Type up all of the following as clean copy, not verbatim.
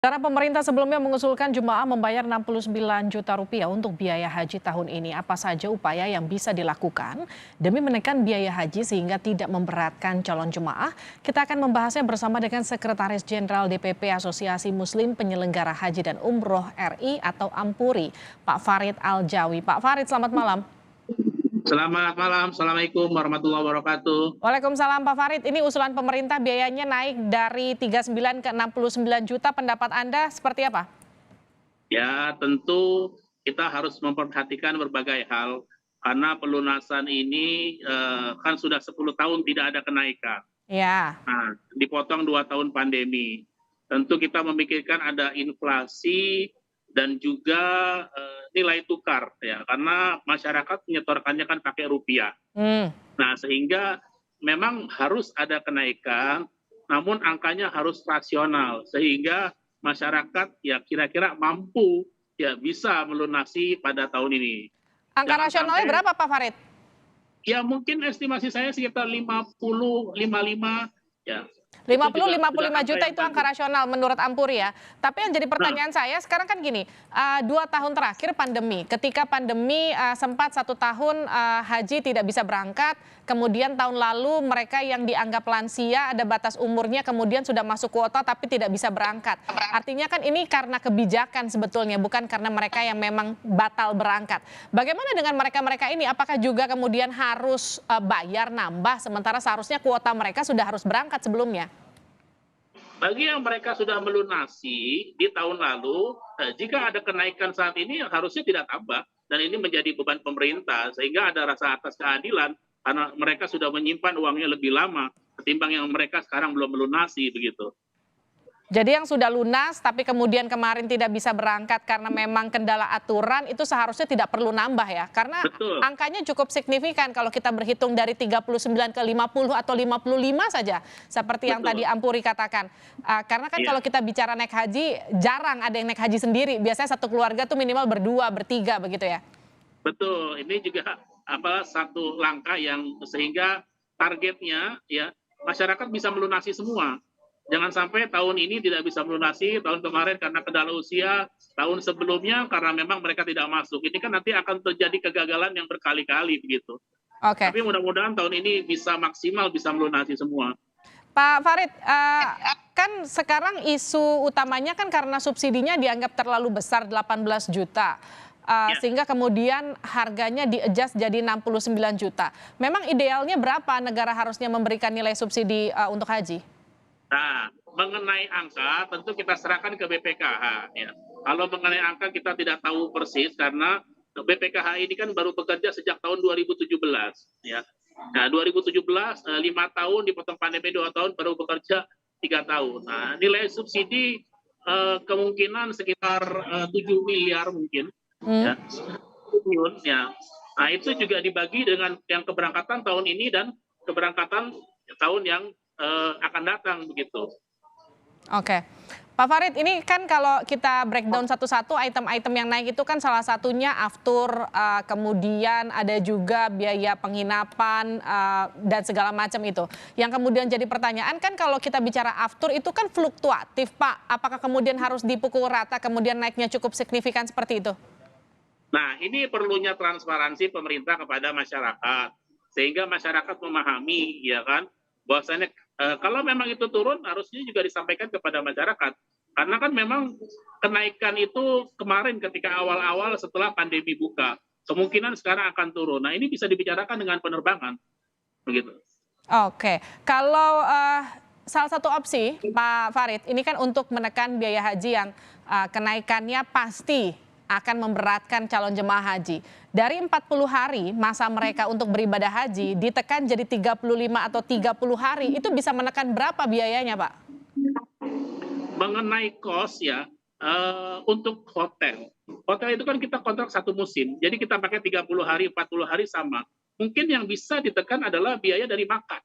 Karena pemerintah sebelumnya mengusulkan jemaah membayar 69 juta rupiah untuk biaya haji tahun ini. Apa saja upaya yang bisa dilakukan demi menekan biaya haji sehingga tidak memberatkan calon jemaah? Kita akan membahasnya bersama dengan Sekretaris Jenderal DPP Asosiasi Muslim Penyelenggara Haji dan Umroh RI atau Ampuri, Pak Farid Aljawi. Pak Farid, selamat malam. Selamat malam, Assalamualaikum warahmatullahi wabarakatuh. Waalaikumsalam Pak Farid, ini usulan pemerintah biayanya naik dari 39 ke 69 juta, pendapat Anda seperti apa? Ya, tentu kita harus memperhatikan berbagai hal, karena pelunasan ini kan sudah 10 tahun tidak ada kenaikan. Ya. Nah, dipotong 2 tahun pandemi. Tentu kita memikirkan ada inflasi dan juga nilai tukar, ya, karena masyarakat menyetorkannya kan pakai rupiah. Nah, sehingga memang harus ada kenaikan, namun angkanya harus rasional sehingga masyarakat ya kira-kira mampu ya bisa melunasi pada tahun ini. Angka Jangan rasionalnya sampai berapa Pak Farid? ya mungkin estimasi saya sekitar 50, 55 ya. Itu 50, juga sudah 55 angka juta yang itu angka bagus. rasional menurut Ampuri ya. Tapi yang jadi Nah, pertanyaan saya sekarang kan gini, 2 tahun terakhir pandemi, ketika pandemi sempat 1 tahun haji tidak bisa berangkat, kemudian tahun lalu mereka yang dianggap lansia ada batas umurnya kemudian sudah masuk kuota tapi tidak bisa berangkat. Artinya kan ini karena kebijakan sebetulnya, bukan karena mereka yang memang batal berangkat. Bagaimana dengan mereka-mereka ini? Apakah juga kemudian harus bayar nambah sementara seharusnya kuota mereka sudah harus berangkat sebelumnya? bagi yang mereka sudah melunasi di tahun lalu, jika ada kenaikan saat ini harusnya tidak tambah, dan ini menjadi beban pemerintah sehingga ada rasa atas keadilan karena mereka sudah menyimpan uangnya lebih lama ketimbang yang mereka sekarang belum melunasi begitu. Jadi yang sudah lunas tapi kemudian kemarin tidak bisa berangkat karena memang kendala aturan itu seharusnya tidak perlu nambah ya. Karena Betul. angkanya cukup signifikan kalau kita berhitung dari 39 ke 50 atau 55 saja. Seperti yang tadi Betul. Ampuri katakan. Karena kan Iya, kalau kita bicara naik haji jarang ada yang naik haji sendiri. Biasanya satu keluarga tuh minimal berdua, bertiga begitu ya. betul. Ini juga satu langkah yang sehingga targetnya ya masyarakat bisa melunasi semua. Jangan sampai tahun ini tidak bisa melunasi, tahun kemarin karena kendala usia, tahun sebelumnya karena memang mereka tidak masuk. Ini kan nanti akan terjadi kegagalan yang berkali-kali begitu. Oke. Tapi mudah-mudahan tahun ini bisa maksimal bisa melunasi semua. Pak Farid, kan sekarang isu utamanya kan karena subsidinya dianggap terlalu besar 18 juta, Ya. sehingga kemudian harganya di-adjust jadi 69 juta. Memang idealnya berapa negara harusnya memberikan nilai subsidi untuk haji? Nah, mengenai angka tentu kita serahkan ke BPKH ya. Kalau mengenai angka kita tidak tahu persis karena BPKH ini kan baru bekerja sejak tahun 2017 ya. Nah, 2017 5 tahun dipotong pandemi 2 tahun baru bekerja 3 tahun. Nah, nilai subsidi kemungkinan sekitar 7 miliar mungkin Hmm. ya. Triliun ya. Nah, itu juga dibagi dengan yang keberangkatan tahun ini dan keberangkatan tahun yang akan datang begitu. Oke. Pak Farid, ini kan kalau kita breakdown satu-satu item-item yang naik itu kan salah satunya aftur, kemudian ada juga biaya penginapan dan segala macam itu. Yang kemudian jadi pertanyaan kan kalau kita bicara aftur itu kan fluktuatif, Pak. Apakah kemudian harus dipukul rata kemudian naiknya cukup signifikan seperti itu? Nah, ini perlunya transparansi pemerintah kepada masyarakat sehingga masyarakat memahami ya kan bahwasanya kalau memang itu turun harusnya juga disampaikan kepada masyarakat. Karena kan memang kenaikan itu kemarin ketika awal-awal setelah pandemi buka. Kemungkinan sekarang akan turun. Nah, ini bisa dibicarakan dengan penerbangan begitu. Oke, kalau salah satu opsi Pak Farid, ini kan untuk menekan biaya haji yang kenaikannya pasti akan memberatkan calon jemaah haji. Dari 40 hari masa mereka untuk beribadah haji ditekan jadi 35 atau 30 hari, itu bisa menekan berapa biayanya Pak? Mengenai kos ya, untuk hotel. Hotel itu kan kita kontrak 1 musim, jadi kita pakai 30 hari, 40 hari sama. Mungkin yang bisa ditekan adalah biaya dari makan.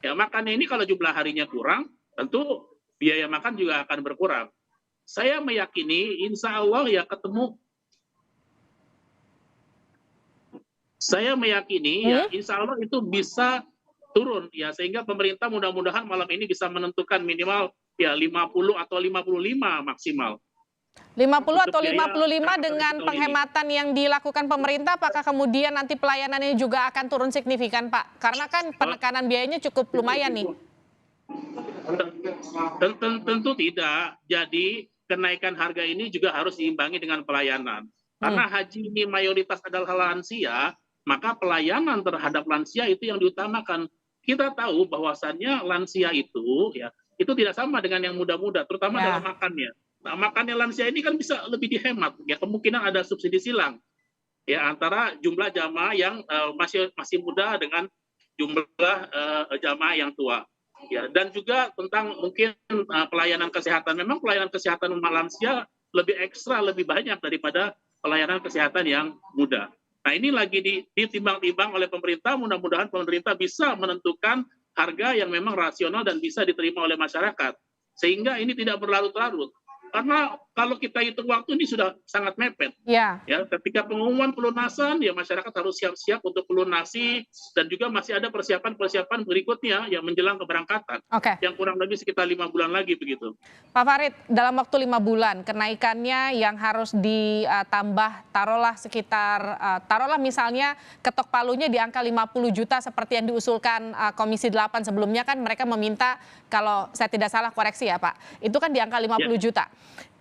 Ya, makannya ini kalau jumlah harinya kurang, tentu biaya makan juga akan berkurang. Saya meyakini insya Allah ya saya meyakini ya insya Allah itu bisa turun ya sehingga pemerintah mudah-mudahan malam ini bisa menentukan minimal ya 50 atau 55 maksimal. 50 Untuk atau biaya 55 tahun dengan ini. penghematan yang dilakukan pemerintah, apakah kemudian nanti pelayanannya juga akan turun signifikan, Pak? Karena kan penekanan biayanya cukup lumayan nih. Tentu tidak. Jadi kenaikan harga ini juga harus diimbangi dengan pelayanan. Karena haji ini mayoritas adalah lansia, maka pelayanan terhadap lansia itu yang diutamakan. Kita tahu bahwasannya lansia itu ya itu tidak sama dengan yang muda-muda, terutama dalam Ya, makannya. Nah, makannya lansia ini kan bisa lebih dihemat. Ya kemungkinan ada subsidi silang ya antara jumlah jamaah yang masih muda dengan jumlah jamaah yang tua. Ya, dan juga tentang mungkin pelayanan kesehatan. Memang pelayanan kesehatan lansia lebih ekstra, lebih banyak daripada pelayanan kesehatan yang muda. Nah, ini lagi ditimbang-timbang oleh pemerintah. Mudah-mudahan pemerintah bisa menentukan harga yang memang rasional dan bisa diterima oleh masyarakat. Sehingga ini tidak berlarut-larut. Karena kalau kita hitung waktu ini sudah sangat mepet. ya. Ya, ketika pengumuman pelunasan, ya masyarakat harus siap-siap untuk pelunasi dan juga masih ada persiapan-persiapan berikutnya yang menjelang keberangkatan, Oke, yang kurang lebih sekitar 5 bulan lagi begitu. Pak Farid, dalam waktu 5 bulan kenaikannya yang harus ditambah taruhlah sekitar taruhlah misalnya ketok palunya di angka 50 juta seperti yang diusulkan Komisi 8 sebelumnya, kan mereka meminta, kalau saya tidak salah koreksi ya Pak, itu kan di angka 50 juta.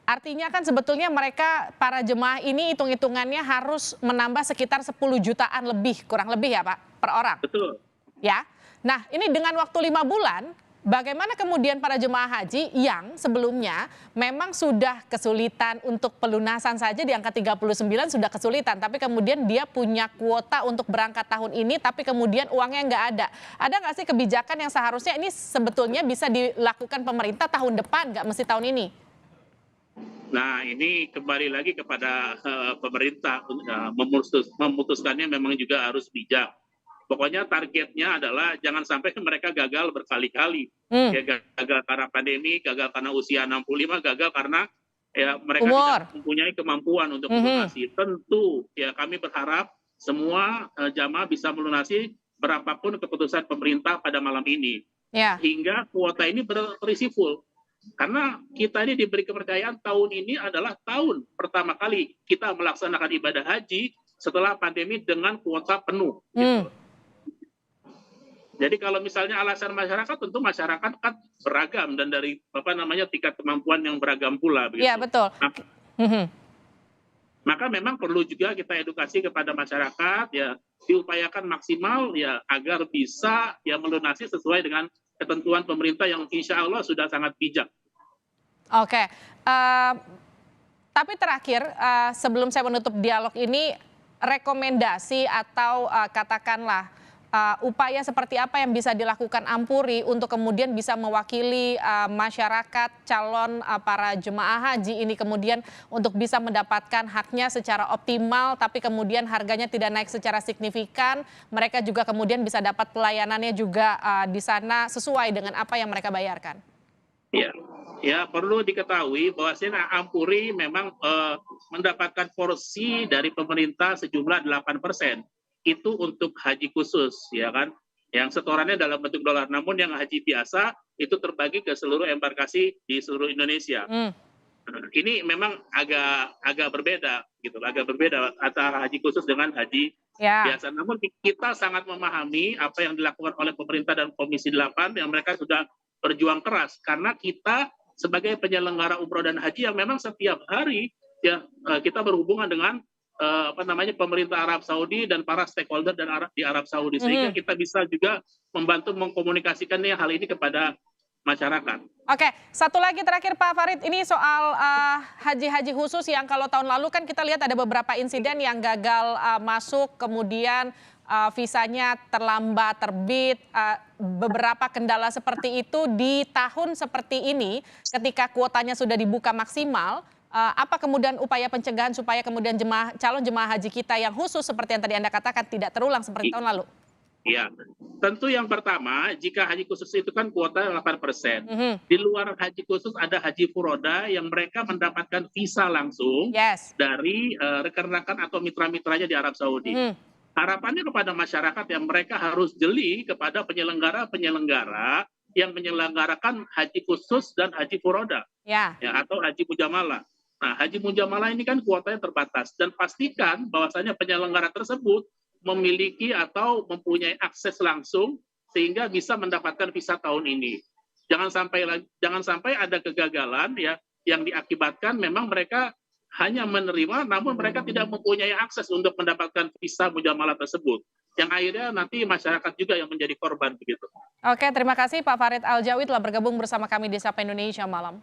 Artinya kan sebetulnya mereka, para jemaah ini hitung-hitungannya harus menambah sekitar 10 jutaan lebih, kurang lebih ya Pak, per orang. Betul. Ya. Nah, ini dengan waktu 5 bulan, bagaimana kemudian para jemaah haji yang sebelumnya memang sudah kesulitan untuk pelunasan saja di angka 39 sudah kesulitan, tapi kemudian dia punya kuota untuk berangkat tahun ini, tapi kemudian uangnya nggak ada. Ada nggak sih kebijakan yang seharusnya ini sebetulnya bisa dilakukan pemerintah tahun depan, nggak mesti tahun ini? Nah, ini kembali lagi kepada pemerintah memutuskannya memang juga harus bijak. Pokoknya targetnya adalah jangan sampai mereka gagal berkali-kali. Ya, gagal karena pandemi, gagal karena usia 65, gagal karena ya mereka Umur. tidak mempunyai kemampuan untuk melunasi. Tentu ya kami berharap semua jamaah bisa melunasi berapapun keputusan pemerintah pada malam ini. Ya. Hingga kuota ini terisi full. Karena kita ini diberi kepercayaan tahun ini adalah tahun pertama kali kita melaksanakan ibadah haji setelah pandemi dengan kuota penuh. Gitu. Jadi kalau misalnya alasan masyarakat, tentu masyarakat kan beragam dan dari tingkat kemampuan yang beragam pula. Iya, betul. Maka memang perlu juga kita edukasi kepada masyarakat, ya diupayakan maksimal ya agar bisa ya melunasi sesuai dengan ketentuan pemerintah yang insya Allah sudah sangat bijak. Oke, tapi terakhir sebelum saya menutup dialog ini, rekomendasi atau katakanlah upaya seperti apa yang bisa dilakukan Ampuri untuk kemudian bisa mewakili masyarakat calon para jemaah haji ini kemudian untuk bisa mendapatkan haknya secara optimal, tapi kemudian harganya tidak naik secara signifikan, mereka juga kemudian bisa dapat pelayanannya juga di sana sesuai dengan apa yang mereka bayarkan. Iya. Ya, perlu diketahui bahwasanya Ampuri memang mendapatkan porsi dari pemerintah sejumlah 8%. Itu untuk haji khusus, ya kan? Yang setorannya dalam bentuk dolar. Namun yang haji biasa itu terbagi ke seluruh embarkasi di seluruh Indonesia. Ini memang agak berbeda, gitu, agak berbeda antara haji khusus dengan haji biasa. Namun kita sangat memahami apa yang dilakukan oleh pemerintah dan Komisi 8 yang mereka sudah berjuang keras karena kita sebagai penyelenggara umroh dan haji yang memang setiap hari ya kita berhubungan dengan pemerintah Arab Saudi dan para stakeholder di Arab Saudi sehingga kita bisa juga membantu mengkomunikasikannya hal ini kepada masyarakat. Oke, satu lagi terakhir Pak Farid, ini soal haji-haji khusus yang kalau tahun lalu kan kita lihat ada beberapa insiden yang gagal masuk, kemudian visanya terlambat terbit, beberapa kendala seperti itu di tahun seperti ini ketika kuotanya sudah dibuka maksimal. Apa kemudian upaya pencegahan supaya kemudian calon jemaah haji kita yang khusus seperti yang tadi Anda katakan tidak terulang seperti tahun lalu? Iya, tentu yang pertama jika haji khusus itu kan kuota 8%. Di luar haji khusus ada haji furoda yang mereka mendapatkan visa langsung dari rekan-rekan atau mitra-mitranya di Arab Saudi. Harapannya kepada masyarakat yang mereka harus jeli kepada penyelenggara-penyelenggara yang menyelenggarakan haji khusus dan haji furoda, Ya. ya, atau haji mujamalah. Nah, haji mujamalah ini kan kuotanya terbatas, dan pastikan bahwasanya penyelenggara tersebut memiliki atau mempunyai akses langsung sehingga bisa mendapatkan visa tahun ini. Jangan sampai ada kegagalan ya yang diakibatkan memang mereka hanya menerima namun mereka tidak mempunyai akses untuk mendapatkan visa mujamalah tersebut. Yang akhirnya nanti masyarakat juga yang menjadi korban begitu. Oke, terima kasih Pak Farid Aljawid telah bergabung bersama kami di Sapa Indonesia malam.